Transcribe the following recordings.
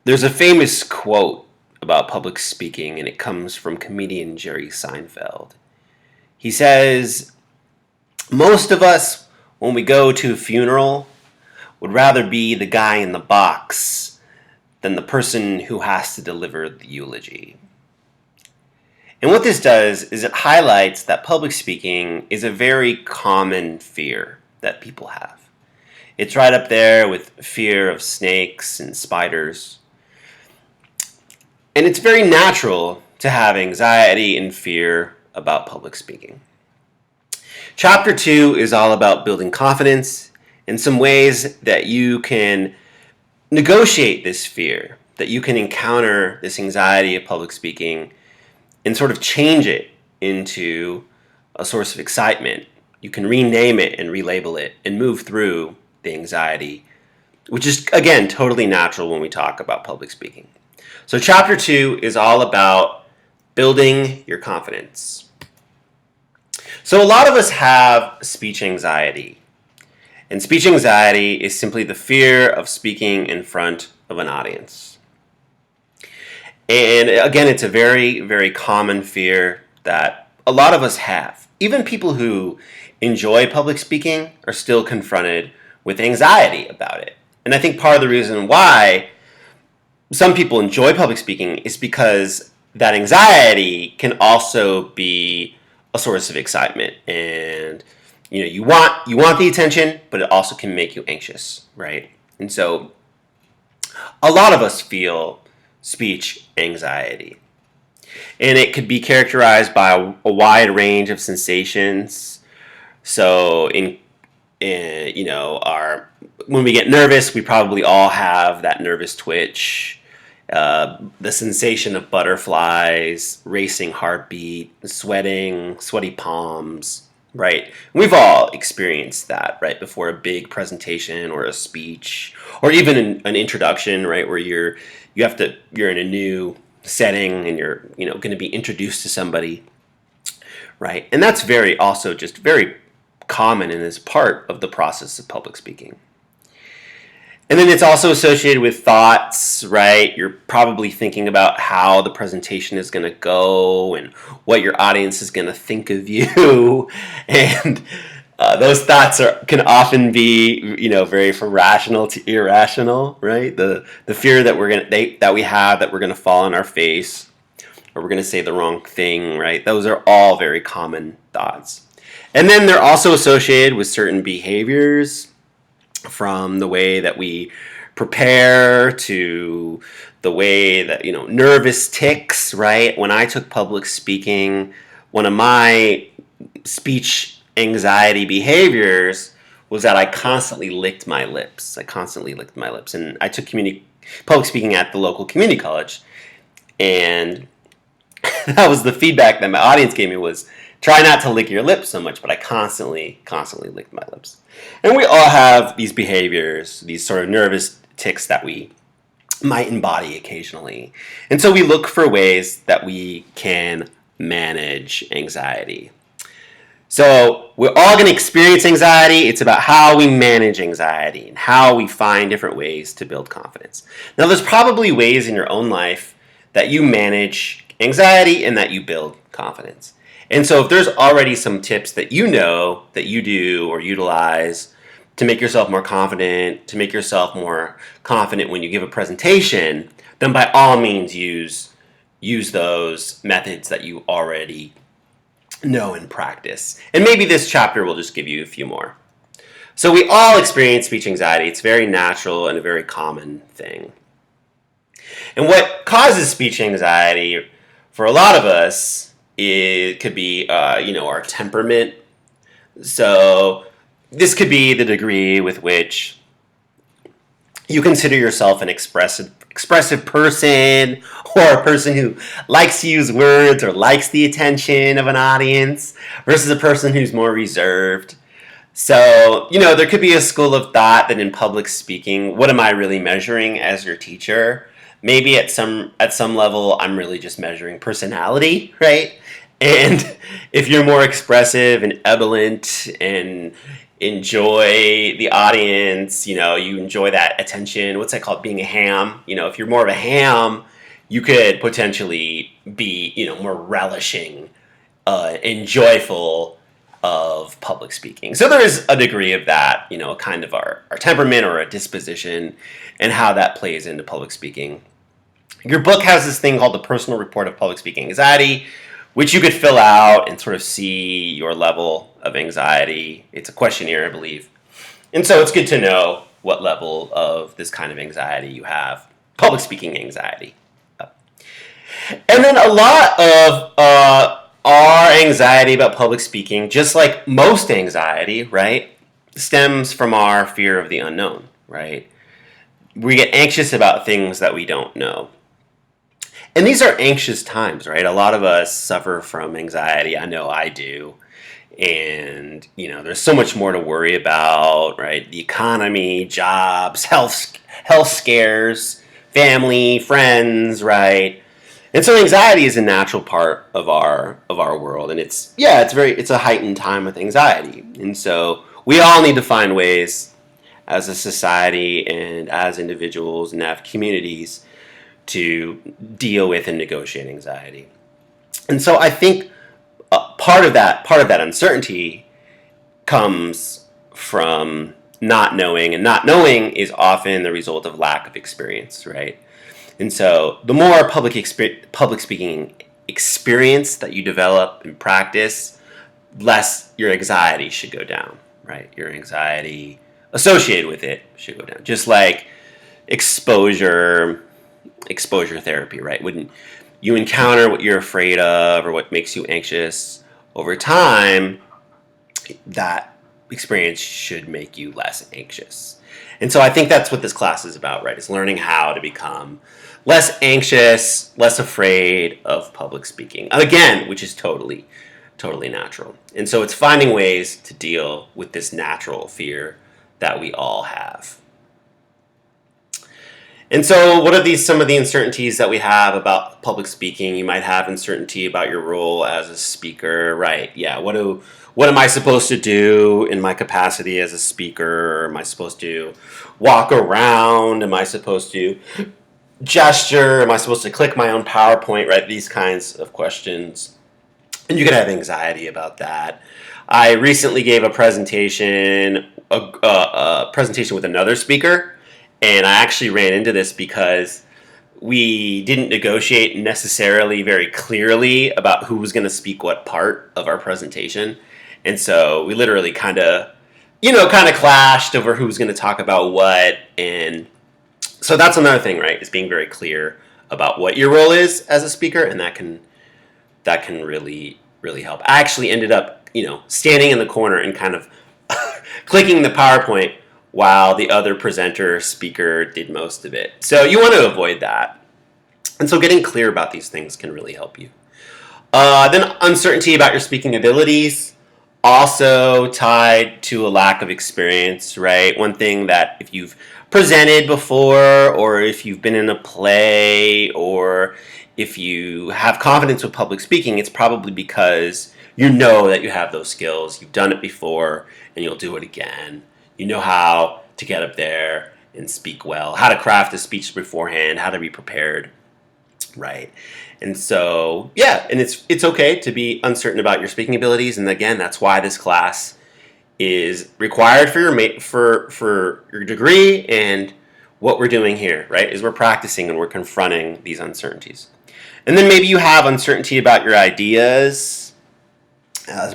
There's a famous quote about public speaking, and it comes from comedian Jerry Seinfeld. He says, most of us, when we go to a funeral, would rather be the guy in the box than the person who has to deliver the eulogy. And what this does is it highlights that public speaking is a very common fear that people have. It's right up there with fear of snakes and spiders. And it's very natural to have anxiety and fear about public speaking. Chapter 2 is all about building confidence and some ways that you can negotiate this fear, that you can encounter this anxiety of public speaking and sort of change it into a source of excitement. You can rename it and relabel it and move through the anxiety, which is, again, totally natural when we talk about public speaking. So chapter 2 is all about building your confidence. So a lot of us have speech anxiety. And speech anxiety is simply the fear of speaking in front of an audience. And again, it's a very, very common fear that a lot of us have. Even people who enjoy public speaking are still confronted with anxiety about it. And I think part of the reason why some people enjoy public speaking is because that anxiety can also be a source of excitement. And you want the attention, but it also can make you anxious, right? And so a lot of us feel speech anxiety. And it could be characterized by a wide range of sensations. So when we get nervous, we probably all have that nervous twitch, the sensation of butterflies, racing heartbeat, sweating, sweaty palms, right? We've all experienced that, right, before a big presentation or a speech, or even an introduction, right, where you're in a new setting and you're going to be introduced to somebody, right? And that's very common and is part of the process of public speaking. And then it's also associated with thoughts, right? You're probably thinking about how the presentation is going to go and what your audience is going to think of you. And those thoughts can often be, very from rational to irrational, right? The fear that we have that we're going to fall on our face or we're going to say the wrong thing, right? Those are all very common thoughts. And then they're also associated with certain behaviors, from the way that we prepare to the way that, nervous tics, right? When I took public speaking, one of my speech anxiety behaviors was that I constantly licked my lips. And I took public speaking at the local community college. And that was the feedback that my audience gave me was, try not to lick your lips so much, but I constantly licked my lips. And we all have these behaviors, these sort of nervous tics that we might embody occasionally. And so we look for ways that we can manage anxiety. So we're all going to experience anxiety. It's about how we manage anxiety and how we find different ways to build confidence. Now, there's probably ways in your own life that you manage anxiety and that you build confidence. And so if there's already some tips that that you do or utilize to make yourself more confident, when you give a presentation, then by all means use those methods that you already know and practice. And maybe this chapter will just give you a few more. So we all experience speech anxiety. It's very natural and a very common thing. And what causes speech anxiety for a lot of us, it could be, our temperament. So this could be the degree with which you consider yourself an expressive person, or a person who likes to use words or likes the attention of an audience, versus a person who's more reserved. So, there could be a school of thought that in public speaking, what am I really measuring as your teacher? Maybe at some level, I'm really just measuring personality, right? And if you're more expressive and ebullient and enjoy the audience, you enjoy that attention. What's that called? Being a ham. If you're more of a ham, you could potentially be, more relishing and joyful of public speaking. So there is a degree of that, kind of our temperament or a disposition and how that plays into public speaking. Your book has this thing called the Personal Report of Public Speaking Anxiety, which you could fill out and sort of see your level of anxiety. It's a questionnaire, I believe. And so it's good to know what level of this kind of anxiety you have, public speaking anxiety. And then a lot of our anxiety about public speaking, just like most anxiety, right, stems from our fear of the unknown, right? We get anxious about things that we don't know. And these are anxious times, right? A lot of us suffer from anxiety. I know I do. And, there's so much more to worry about, right? The economy, jobs, health scares, family, friends, right? And so anxiety is a natural part of our world. And it's a heightened time with anxiety. And so we all need to find ways as a society and as individuals and as communities to deal with and negotiate anxiety. And so I think part of that uncertainty comes from not knowing, and not knowing is often the result of lack of experience, right? And so the more public speaking experience that you develop and practice, less your anxiety should go down, right? Your anxiety associated with it should go down. Just like exposure therapy, right? When you encounter what you're afraid of or what makes you anxious over time, that experience should make you less anxious. And so I think that's what this class is about, right? Is learning how to become less anxious, less afraid of public speaking. Again, which is totally natural. And so it's finding ways to deal with this natural fear that we all have. And so what are some of the uncertainties that we have about public speaking? You might have uncertainty about your role as a speaker, right? Yeah, what am I supposed to do in my capacity as a speaker? Am I supposed to walk around? Am I supposed to gesture? Am I supposed to click my own PowerPoint, right? These kinds of questions. And you could have anxiety about that. I recently gave a presentation with another speaker, and I actually ran into this because we didn't negotiate necessarily very clearly about who was going to speak what part of our presentation. And so we literally kind of clashed over who was going to talk about what. And so that's another thing, right, is being very clear about what your role is as a speaker, and that can really, really help. I actually ended up, standing in the corner and kind of clicking the PowerPoint while the other speaker did most of it. So you want to avoid that. And so getting clear about these things can really help you. Then uncertainty about your speaking abilities, also tied to a lack of experience, right? One thing that if you've presented before, or if you've been in a play, or if you have confidence with public speaking, it's probably because you know that you have those skills, you've done it before, and you'll do it again. You know how to get up there and speak well, how to craft a speech beforehand, how to be prepared, right? And so, and it's okay to be uncertain about your speaking abilities. And again, that's why this class is required for your degree. And what we're doing here, right, is we're practicing and we're confronting these uncertainties. And then maybe you have uncertainty about your ideas,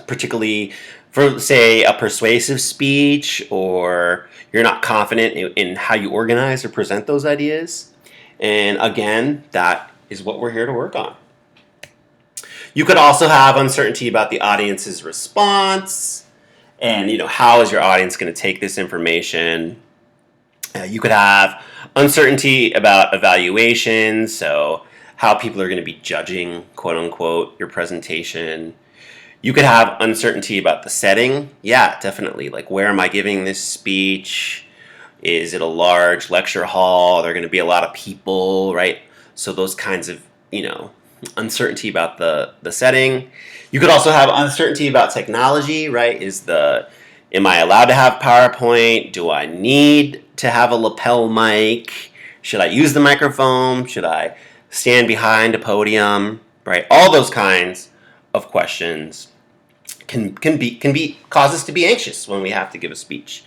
particularly for, say, a persuasive speech, or you're not confident in how you organize or present those ideas. And again, that is what we're here to work on. You could also have uncertainty about the audience's response, and how is your audience going to take this information. You could have uncertainty about evaluation, so how people are going to be judging, quote unquote, your presentation. You could have uncertainty about the setting. Yeah, definitely. Like, where am I giving this speech? Is it a large lecture hall? Are there going to be a lot of people, right? So those kinds of, uncertainty about the setting. You could also have uncertainty about technology, right? Is the Am I allowed to have PowerPoint? Do I need to have a lapel mic? Should I use the microphone? Should I stand behind a podium? Right? All those kinds of questions can be cause us to be anxious when we have to give a speech.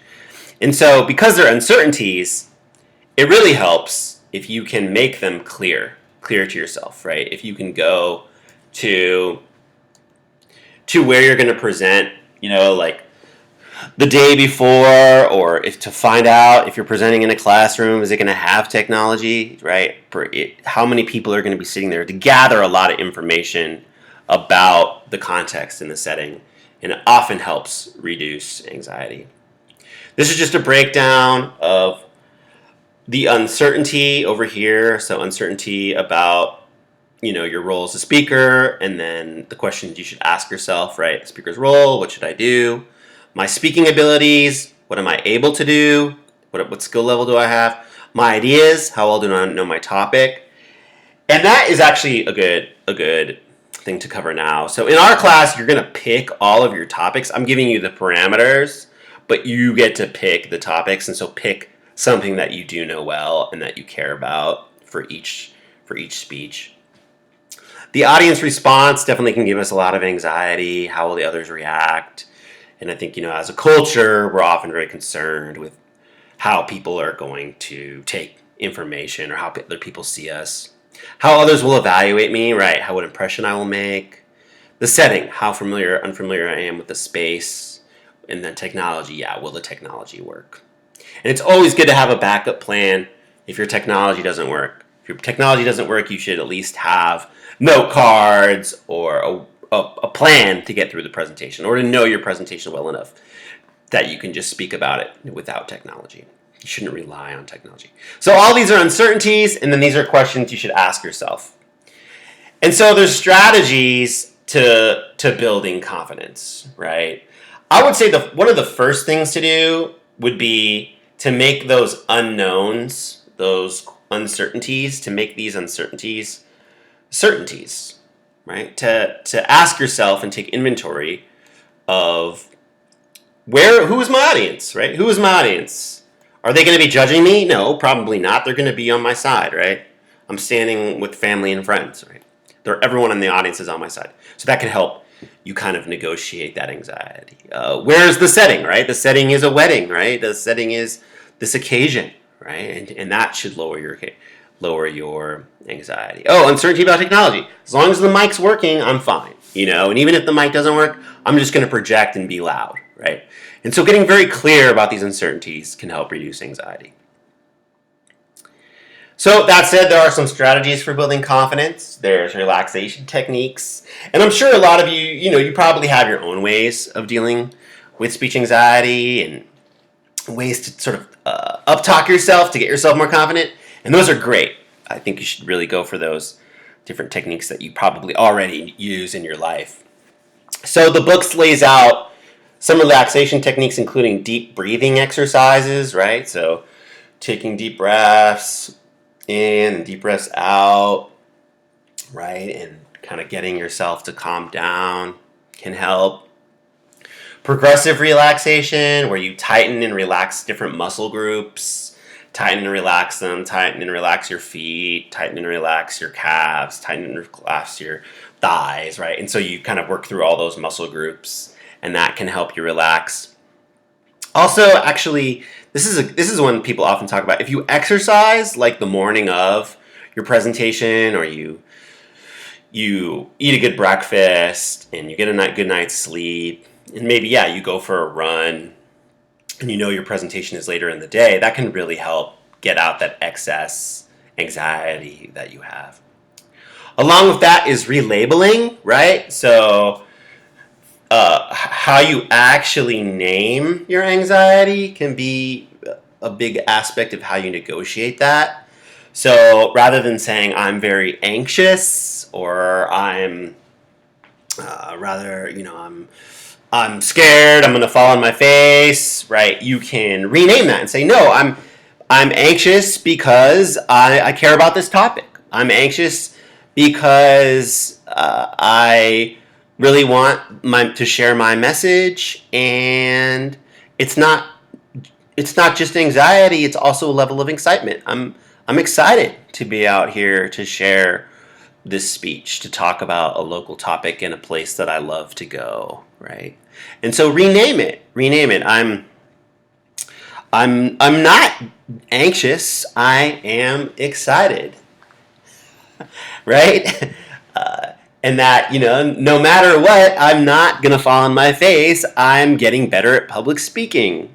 And so because they're uncertainties, it really helps if you can make them clear to yourself, right? If you can go to where you're going to present, like the day before, or if to find out if you're presenting in a classroom, is it going to have technology, right? How many people are going to be sitting there, to gather a lot of information about the context and the setting, and it often helps reduce anxiety. This is just a breakdown of the uncertainty over here. So uncertainty about your role as a speaker, and then the questions you should ask yourself, right? The speaker's role, what should I do? My speaking abilities, what am I able to do? What skill level do I have? My ideas, how well do I know my topic? And that is actually a good thing to cover now. So in our class, you're going to pick all of your topics. I'm giving you the parameters, but you get to pick the topics, and so pick something that you do know well and that you care about for each speech. The audience response definitely can give us a lot of anxiety. How will the others react? And I think, as a culture, we're often very concerned with how people are going to take information or how other people see us. How others will evaluate me, right? What impression I will make. The setting, how unfamiliar I am with the space. And then technology, will the technology work? And it's always good to have a backup plan if your technology doesn't work. If your technology doesn't work, you should at least have note cards or a plan to get through the presentation, or to know your presentation well enough that you can just speak about it without technology. You shouldn't rely on technology. So all these are uncertainties, and then these are questions you should ask yourself. And so there's strategies to building confidence, right? I would say one of the first things to do would be to make those unknowns, those uncertainties, to make these uncertainties certainties, right? To ask yourself and take inventory of who is my audience, right? Who is my audience? Are they going to be judging me? No, probably not. They're going to be on my side, right? I'm standing with family and friends, right? Everyone in the audience is on my side. So that can help you kind of negotiate that anxiety. Where's the setting, right? The setting is a wedding, right? The setting is this occasion, right? And that should lower your anxiety. Oh, uncertainty about technology. As long as the mic's working, I'm fine. And even if the mic doesn't work, I'm just going to project and be loud, right? And so getting very clear about these uncertainties can help reduce anxiety. So that said, there are some strategies for building confidence. There's relaxation techniques. And I'm sure a lot of you, you probably have your own ways of dealing with speech anxiety and ways to sort of up-talk yourself to get yourself more confident. And those are great. I think you should really go for those different techniques that you probably already use in your life. So the book lays out some relaxation techniques, including deep breathing exercises, right? So taking deep breaths in and deep breaths out, right? And kind of getting yourself to calm down can help. Progressive relaxation, where you tighten and relax different muscle groups. Tighten and relax them. Tighten and relax your feet. Tighten and relax your calves. Tighten and relax your thighs, right? And so you kind of work through all those muscle groups, and that can help you relax. Also, actually, this is one people often talk about. If you exercise like the morning of your presentation, or you eat a good breakfast and you get a good night's sleep, and maybe you go for a run, and your presentation is later in the day, that can really help get out that excess anxiety that you have. Along with that is relabeling, right? So how you actually name your anxiety can be a big aspect of how you negotiate that. So rather than saying I'm very anxious, or I'm I'm scared, I'm going to fall on my face, right? You can rename that and say, no, I'm anxious because I care about this topic. I'm anxious because I really want to share my message, and it's not just anxiety, it's also a level of excitement. I'm excited to be out here to share this speech, to talk about a local topic in a place that I love to go, right? And so rename it. Rename it. I'm not anxious. I am excited, right? And that, no matter what, I'm not going to fall on my face. I'm getting better at public speaking,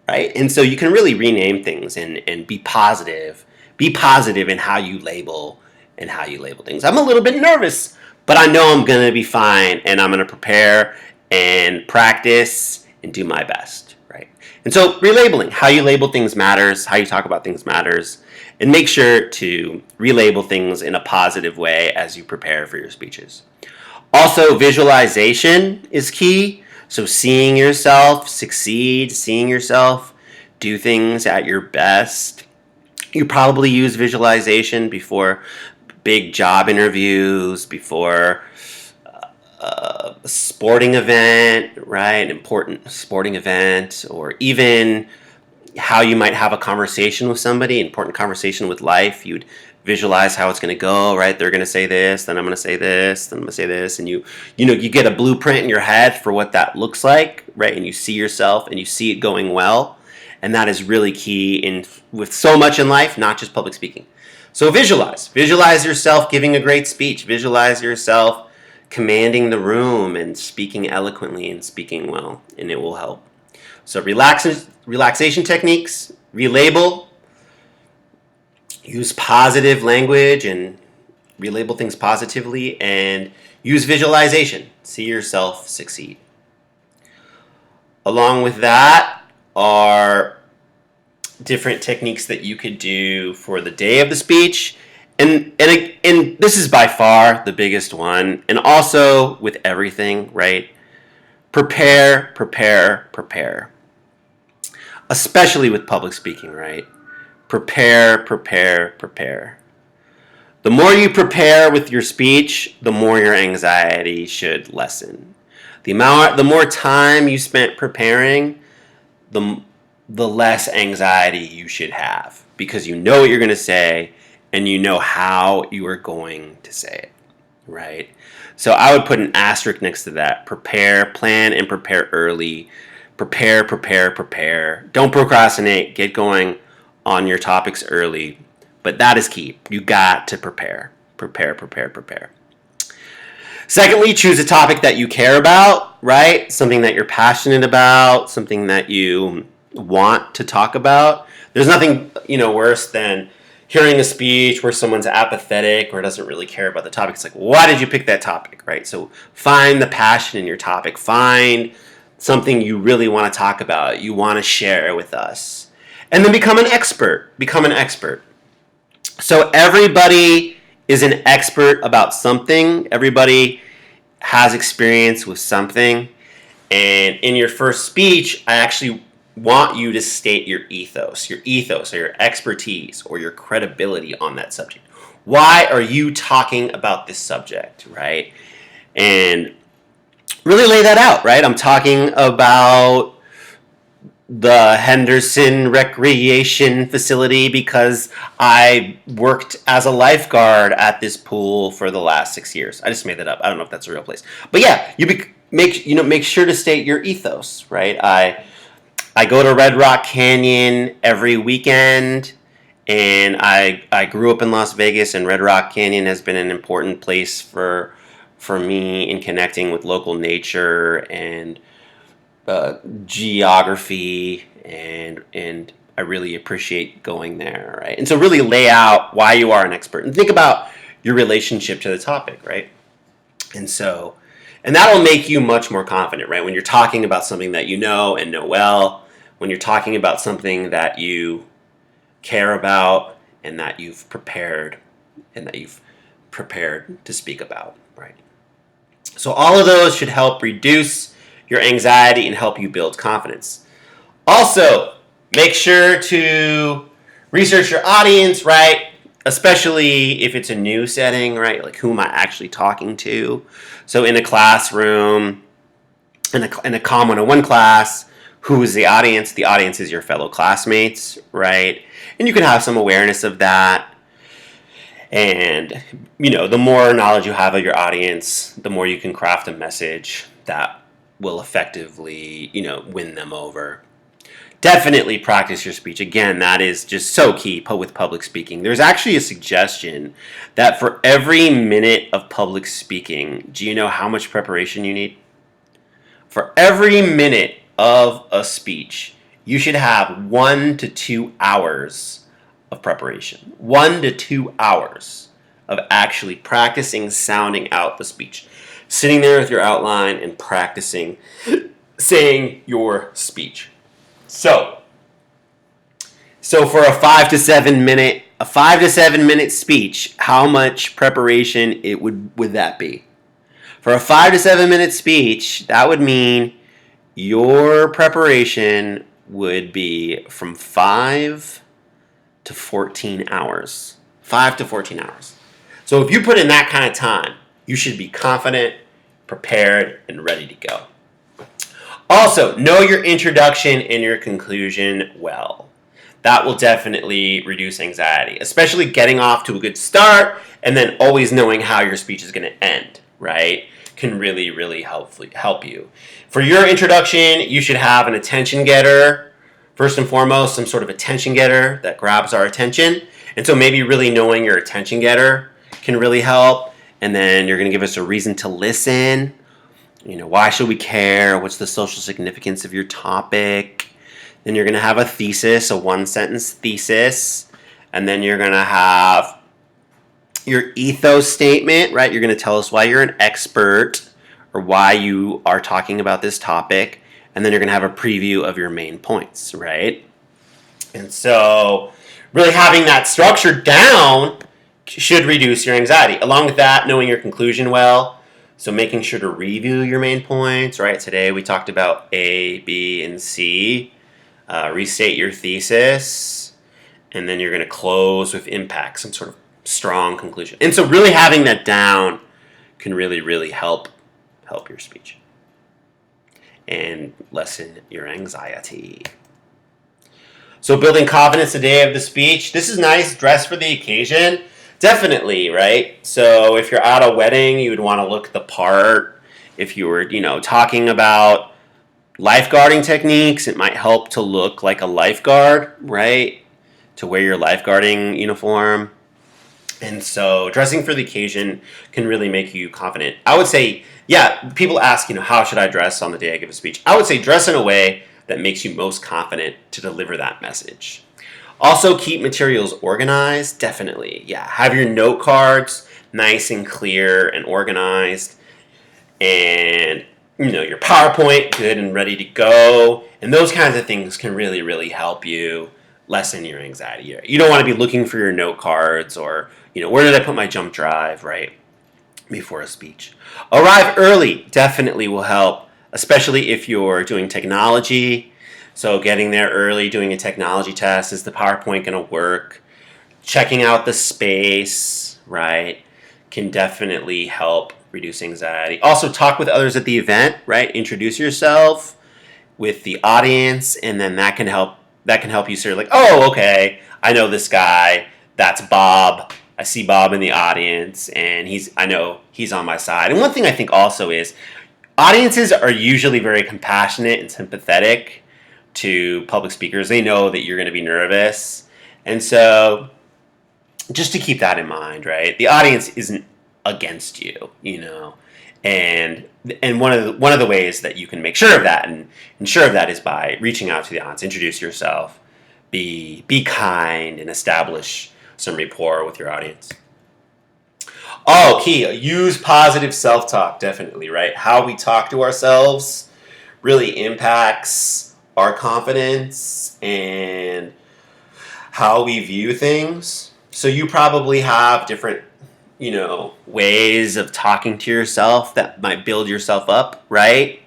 right? And so you can really rename things and be positive. Be positive in how you label things. I'm a little bit nervous, but I know I'm going to be fine, and I'm going to prepare and practice and do my best, right? And so relabeling, how you label things matters, how you talk about things matters, and make sure to relabel things in a positive way as you prepare for your speeches. Also, visualization is key. So seeing yourself succeed, seeing yourself do things at your best. You probably use visualization before big job interviews, before a sporting event, right? An important sporting event, or even how you might have a conversation with somebody, important conversation with life. You'd visualize how it's going to go, right? They're going to say this, then I'm going to say this, then I'm going to say this, and you get a blueprint in your head for what that looks like, right? And you see yourself and you see it going well, and that is really key with so much in life, not just public speaking. So visualize yourself giving a great speech, visualize yourself commanding the room and speaking eloquently and speaking well, and it will help. So relaxation techniques, relabel, use positive language and relabel things positively, and use visualization. See yourself succeed. Along with that are different techniques that you could do for the day of the speech. And this is by far the biggest one. And also with everything, right? Prepare. Especially with public speaking, right? Prepare. The more you prepare with your speech, the more your anxiety should lessen. The more time you spent preparing, the less anxiety you should have, because you know what you're going to say and you know how you are going to say it, right? So I would put an asterisk next to that. Prepare, plan, and prepare early. Prepare. Don't procrastinate. Get going on your topics early. But that is key. You got to prepare. Prepare. Secondly, choose a topic that you care about, right? Something that you're passionate about, something that you want to talk about. There's nothing, worse than hearing a speech where someone's apathetic or doesn't really care about the topic. It's like, why did you pick that topic, right? So find the passion in your topic. Find something you really want to talk about, you want to share with us. And then become an expert. So everybody is an expert about something. Everybody has experience with something. And in your first speech, I actually want you to state your ethos or your expertise or your credibility on that subject. Why are you talking about this subject, right? And really lay that out, right? I'm talking about the Henderson Recreation Facility because I worked as a lifeguard at this pool for the last 6 years. I just made that up. I don't know if that's a real place. But yeah, make sure to state your ethos, right? I go to Red Rock Canyon every weekend, and I grew up in Las Vegas, and Red Rock Canyon has been an important place for me in connecting with local nature and geography, and I really appreciate going there, right? And so really lay out why you are an expert and think about your relationship to the topic, right? And that'll make you much more confident, right? When you're talking about something that you know and know well, when you're talking about something that you care about and that you've prepared to speak about, right? So all of those should help reduce your anxiety and help you build confidence. Also, make sure to research your audience, right? Especially if it's a new setting, right? Like, who am I actually talking to? So in a classroom, in a Comm 101 class, Who is the audience? The audience is your fellow classmates, right? And you can have some awareness of that. And, the more knowledge you have of your audience, the more you can craft a message that will effectively, win them over. Definitely practice your speech. Again, that is just so key with public speaking. There's actually a suggestion that for every minute of public speaking, do you know how much preparation you need? For every minute of a speech, you should have 1 to 2 hours of preparation. 1 to 2 hours of actually practicing sounding out the speech. Sitting there with your outline and practicing saying your speech. So for a 5 to 7 minute speech, how much preparation would that be? For a 5 to 7 minute speech, that would mean your preparation would be from 5 to 14 hours. 5 to 14 hours. So if you put in that kind of time, you should be confident, prepared, and ready to go. Also, know your introduction and your conclusion well. That will definitely reduce anxiety, especially getting off to a good start and then always knowing how your speech is going to end, right? Can really, really help you. For your introduction, you should have an attention getter. First and foremost, some sort of attention getter that grabs our attention. And so maybe really knowing your attention getter can really help. And then you're going to give us a reason to listen. Why should we care? What's the social significance of your topic? Then you're going to have a thesis, a 1-sentence thesis. And then you're going to have your ethos statement, right? You're going to tell us why you're an expert or why you are talking about this topic. And then you're going to have a preview of your main points, right? And so really having that structure down should reduce your anxiety. Along with that, knowing your conclusion well. So making sure to review your main points, right? Today we talked about A, B, and C. Restate your thesis. And then you're going to close with impact, some sort of strong conclusion. And so really having that down can really, really help your speech and lessen your anxiety. So building confidence the day of the speech. This is nice. Dress for the occasion. Definitely, right? So if you're at a wedding, you would want to look the part. If you were, talking about lifeguarding techniques, it might help to look like a lifeguard, right? To wear your lifeguarding uniform. And so dressing for the occasion can really make you confident. I would say, people ask, how should I dress on the day I give a speech? I would say dress in a way that makes you most confident to deliver that message. Also, keep materials organized, definitely. Have your note cards nice and clear and organized. And, your PowerPoint good and ready to go. And those kinds of things can really, really help you lessen your anxiety. You don't want to be looking for your note cards or, where did I put my jump drive, right, before a speech. Arrive early definitely will help, especially if you're doing technology. So getting there early, doing a technology test, is the PowerPoint going to work? Checking out the space, right, can definitely help reduce anxiety. Also, talk with others at the event, right? Introduce yourself with the audience, and then that can help you sort of like, oh, okay, I know this guy. That's Bob. I see Bob in the audience, and I know he's on my side. And one thing I think also is audiences are usually very compassionate and sympathetic to public speakers. They know that you're going to be nervous. And so just to keep that in mind, right? The audience isn't against you, And one of the ways that you can make sure of that and ensure of that is by reaching out to the audience, introduce yourself, be kind, and establish some rapport with your audience. Oh, key, use positive self-talk, definitely, right? How we talk to ourselves really impacts our confidence and how we view things. So you probably have different, ways of talking to yourself that might build yourself up, right?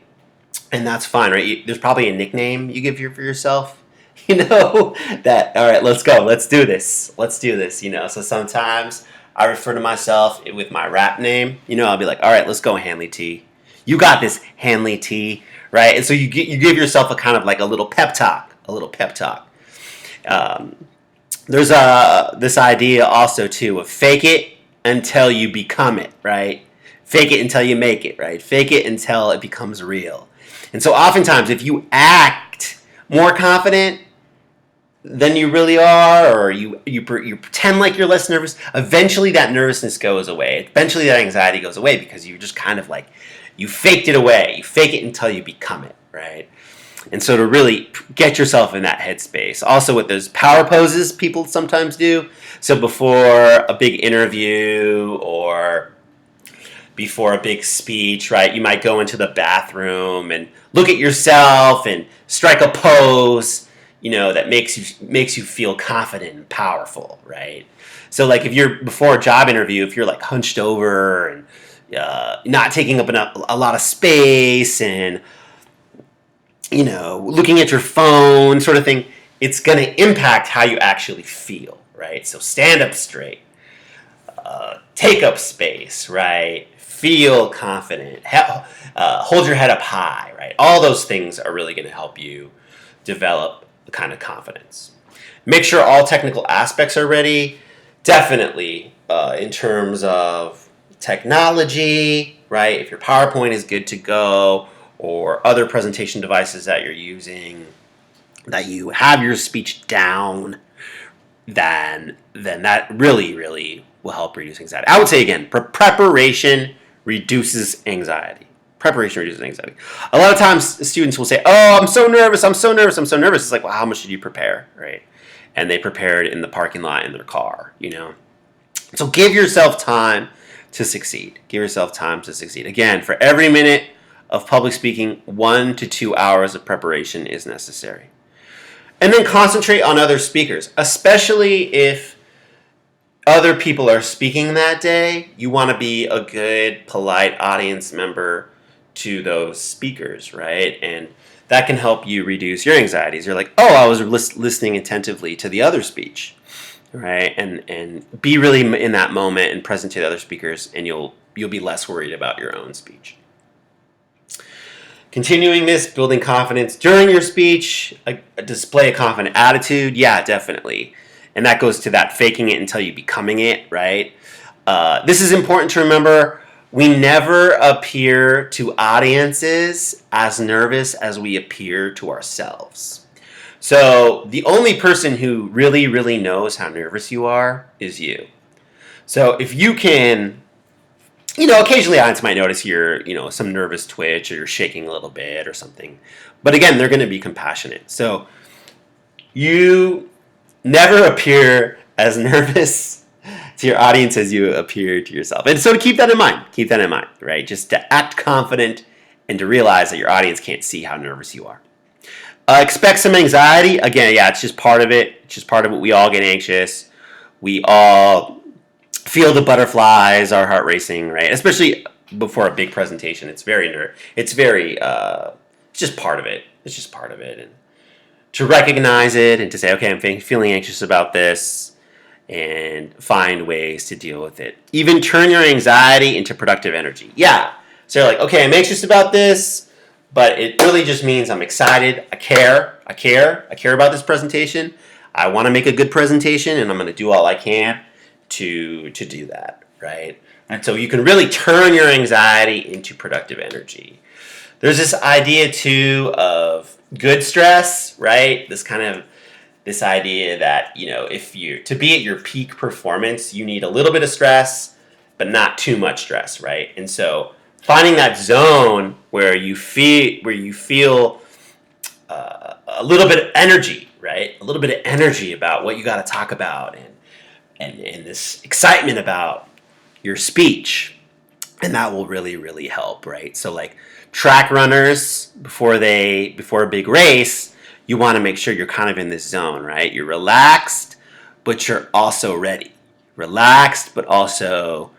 And that's fine, right? There's probably a nickname you give for yourself, that, all right, let's go. Let's do this. So sometimes I refer to myself with my rap name. I'll be like, all right, let's go, Hanley T. You got this, Hanley T, right? And so you give yourself a kind of like a little pep talk, Um, there's this idea also too of fake it until you become it, right? Fake it until you make it, right? Fake it until it becomes real. And so oftentimes if you act more confident than you really are, or you pretend like you're less nervous, eventually that nervousness goes away. Eventually that anxiety goes away because you just kind of like, you faked it away. You fake it until you become it, right? And so to really get yourself in that headspace. Also with those power poses people sometimes do. So before a big interview or before a big speech, right, you might go into the bathroom and look at yourself and strike a pose, that makes you feel confident and powerful, right? So like if you're before a job interview, if you're like hunched over and not taking up a lot of space and looking at your phone sort of thing, it's going to impact how you actually feel, right? So stand up straight, take up space, right? Feel confident, hold your head up high, right? All those things are really going to help you develop the kind of confidence. Make sure all technical aspects are ready, definitely in terms of technology, right? If your PowerPoint is good to go, or other presentation devices that you're using, that you have your speech down, then that really, really will help reduce anxiety. I would say again, preparation reduces anxiety. Preparation reduces anxiety. A lot of times students will say, oh, I'm so nervous. It's like, well, how much did you prepare, right? And they prepared in the parking lot in their car, So give yourself time to succeed. Again, for every minute of public speaking, 1 to 2 hours of preparation is necessary. And then concentrate on other speakers, especially if other people are speaking that day. You want to be a good, polite audience member to those speakers, right? And that can help you reduce your anxieties. You're like, oh, I was listening attentively to the other speech, right? And be really in that moment and present to the other speakers, and you'll be less worried about your own speech. Continuing this, building confidence during your speech, display a confident attitude. Yeah, definitely. And that goes to that faking it until you becoming it, right? This is important to remember. We never appear to audiences as nervous as we appear to ourselves. So the only person who really, really knows how nervous you are is you. So if you can, occasionally audience might notice you're, some nervous twitch or you're shaking a little bit or something. But again, they're going to be compassionate. So you never appear as nervous to your audience as you appear to yourself. And so to keep that in mind, right? Just to act confident and to realize that your audience can't see how nervous you are. Expect some anxiety. Again, yeah, it's just part of it. It's just part of it. We all get anxious. We all feel the butterflies, our heart racing, right? Especially before a big presentation. It's just part of it. And to recognize it and to say, okay, I'm feeling anxious about this, and find ways to deal with it. Even turn your anxiety into productive energy. Yeah. So you're like, okay, I'm anxious about this, but it really just means I'm excited. I care about this presentation. I want to make a good presentation, and I'm going to do all I can to do that, right? And so you can really turn your anxiety into productive energy. There's this idea too of good stress, right? This idea that, to be at your peak performance, you need a little bit of stress, but not too much stress, right? And so finding that zone where you feel a little bit of energy, right? A little bit of energy about what you got to talk about, and this excitement about your speech, and that will really, really help, right? So like track runners, before a big race, you want to make sure you're kind of in this zone, right? You're relaxed, but you're also ready. Relaxed, but also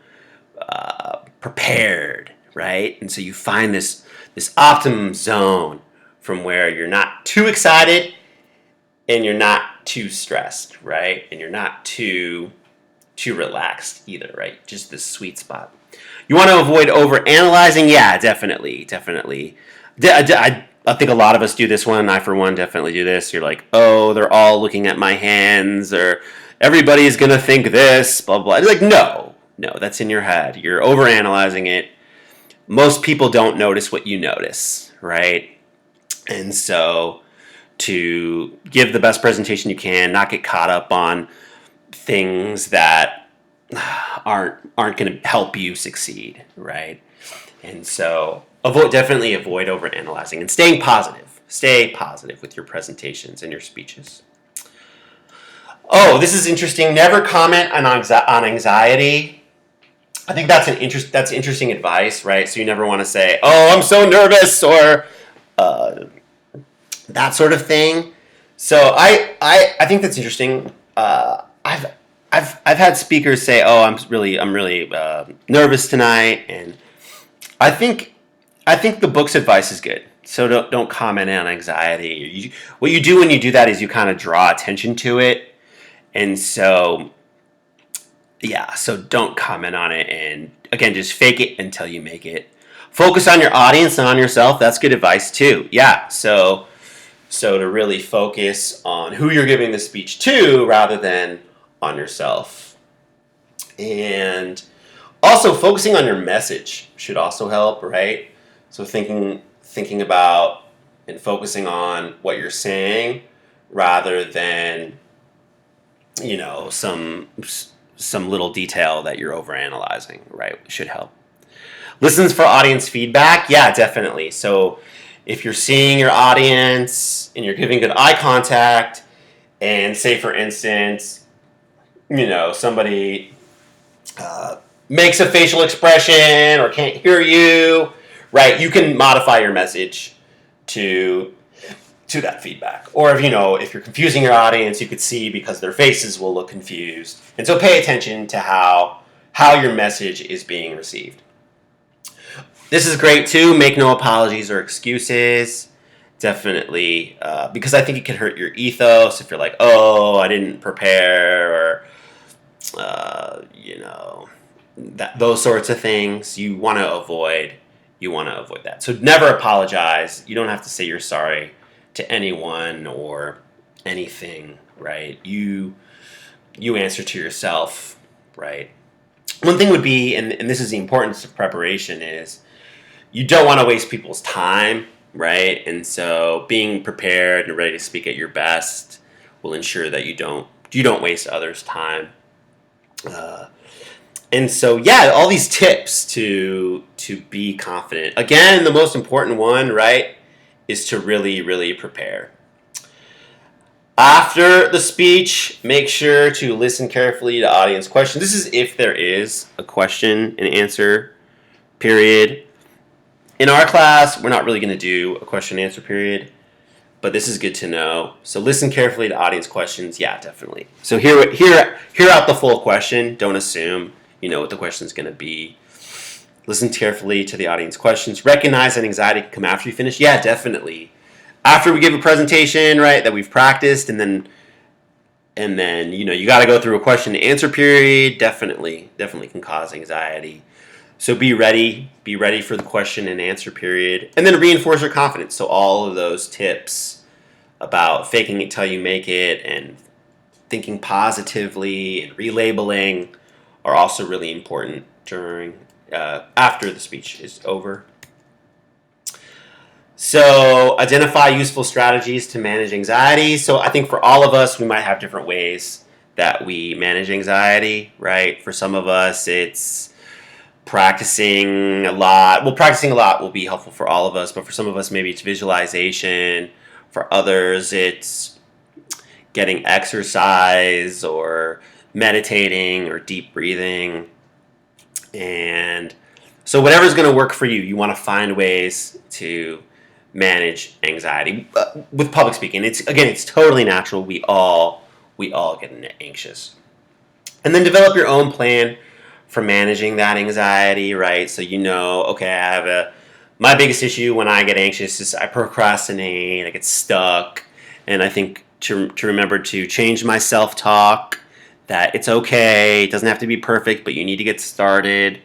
prepared, right? And so you find this optimum zone from where you're not too excited and you're not too stressed, right? And you're not too relaxed either, right? Just this sweet spot. You want to avoid over-analyzing? Yeah, definitely. I think a lot of us do this one. I, for one, definitely do this. You're like, oh, they're all looking at my hands, or everybody's going to think this, blah, blah. It's like, no, that's in your head. You're overanalyzing it. Most people don't notice what you notice, right? And so to give the best presentation you can, not get caught up on things that aren't going to help you succeed, right? And so definitely avoid overanalyzing and staying positive. Stay positive with your presentations and your speeches. Oh, this is interesting. Never comment on anxiety. I think that's interesting advice, right? So you never want to say, "Oh, I'm so nervous," or that sort of thing. So I think that's interesting. I've had speakers say, "Oh, I'm really nervous tonight," and I think the book's advice is good. So don't comment on anxiety. What you do when you do that is you kind of draw attention to it, and so don't comment on it. And again, just fake it until you make it. Focus on your audience and on yourself. That's good advice too. Yeah. So to really focus on who you're giving the speech to rather than on yourself. And also focusing on your message should also help, right? So thinking about and focusing on what you're saying rather than some little detail that you're overanalyzing, right? Should help. Listens for audience feedback. Yeah, definitely. So if you're seeing your audience and you're giving good eye contact, and say for instance, somebody makes a facial expression or can't hear you, right? You can modify your message to that feedback. Or if you're confusing your audience, you could see because their faces will look confused. And so pay attention to how your message is being received. This is great too. Make no apologies or excuses. Definitely, because I think it can hurt your ethos if you're like, oh, I didn't prepare, or those sorts of things. You want to avoid that. So never apologize. You don't have to say you're sorry to anyone or anything, right? You answer to yourself, right? One thing would be, and this is the importance of preparation, is you don't want to waste people's time, right? And so being prepared and ready to speak at your best will ensure that you don't waste others' time. And so, all these tips to be confident. Again, the most important one, right, is to really, really prepare. After the speech, make sure to listen carefully to audience questions. This is if there is a question and answer period. In our class, we're not really going to do a question and answer period, but this is good to know. So listen carefully to audience questions. Yeah, definitely. So hear out the full question. Don't assume you know what the question is going to be. Listen carefully to the audience questions. Recognize that anxiety can come after you finish. Yeah, definitely. After we give a presentation, right, that we've practiced, and then you got to go through a question and answer period. Definitely can cause anxiety. So be ready for the question and answer period, and then reinforce your confidence. So all of those tips about faking it till you make it and thinking positively and relabeling are also really important during after the speech is over. So identify useful strategies to manage anxiety. So I think for all of us, we might have different ways that we manage anxiety, right? For some of us, it's practicing a lot. Well, practicing a lot will be helpful for all of us, but for some of us, maybe it's visualization. For others, it's getting exercise or meditating or deep breathing. And so whatever's going to work for you, you want to find ways to manage anxiety. With public speaking, it's totally natural. We all get anxious. And then develop your own plan for managing that anxiety, right? So okay, I have my biggest issue when I get anxious is I procrastinate, I get stuck, and I think to remember to change my self-talk, that it's okay, it doesn't have to be perfect, but you need to get started.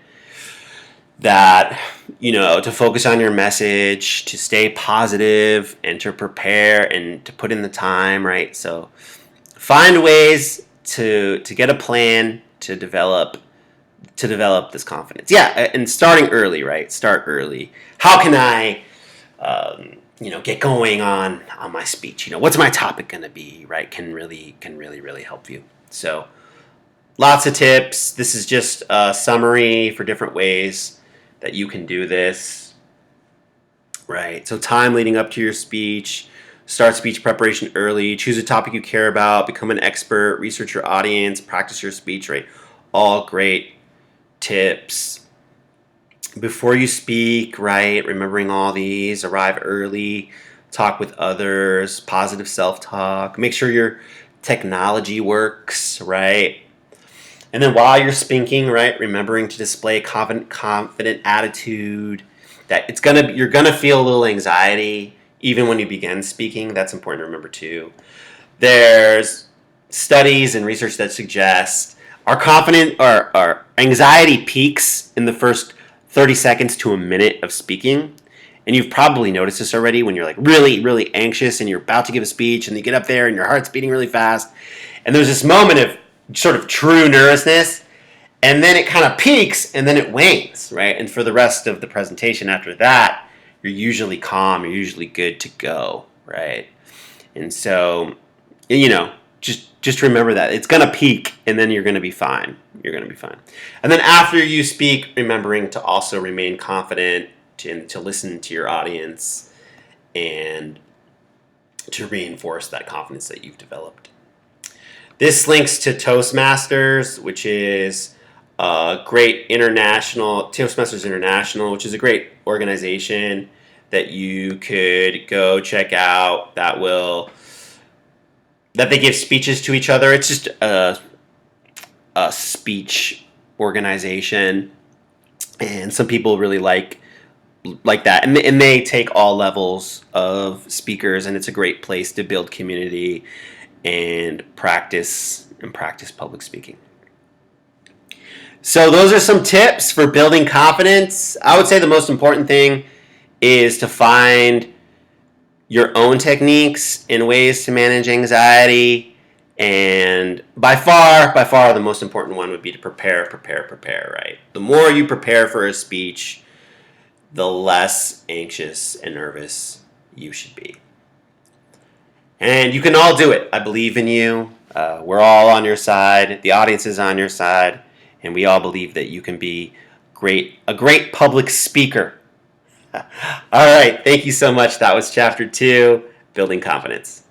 that, to focus on your message, to stay positive, and to prepare and to put in the time, right? So find ways to get a plan to develop this confidence. Yeah, and starting early, right? Start early. How can I get going on my speech? What's my topic going to be, right? Can really help you. So lots of tips. This is just a summary for different ways that you can do this, right? So time leading up to your speech, start speech preparation early, choose a topic you care about, become an expert, research your audience, practice your speech, right? All great tips. Before you speak, right? Remembering all these, arrive early, talk with others, positive self-talk, make sure your technology works, right? And then while you're speaking, right, remembering to display a confident attitude. That you're gonna feel a little anxiety even when you begin speaking. That's important to remember too. There's studies and research that suggest our anxiety peaks in the first 30 seconds to a minute of speaking. And you've probably noticed this already when you're like really, really anxious and you're about to give a speech and you get up there and your heart's beating really fast. And there's this moment of sort of true nervousness, and then it kind of peaks and then it wanes, right? And for the rest of the presentation after that, you're usually calm, you're usually good to go, right? And so, just remember that it's going to peak and then you're going to be fine. You're going to be fine. And then after you speak, remembering to also remain confident, to listen to your audience and to reinforce that confidence that you've developed. This links to Toastmasters, which is a great Toastmasters International, which is a great organization that you could go check out that they give speeches to each other. It's just a speech organization, and some people really like that, and they take all levels of speakers, and it's a great place to build community and practice public speaking. So those are some tips for building confidence. I would say the most important thing is to find your own techniques and ways to manage anxiety. And by far, the most important one would be to prepare, right? The more you prepare for a speech, the less anxious and nervous you should be. And you can all do it. I believe in you. We're all on your side. The audience is on your side. And we all believe that you can be a great public speaker. All right. Thank you so much. That was Chapter 2, Building Confidence.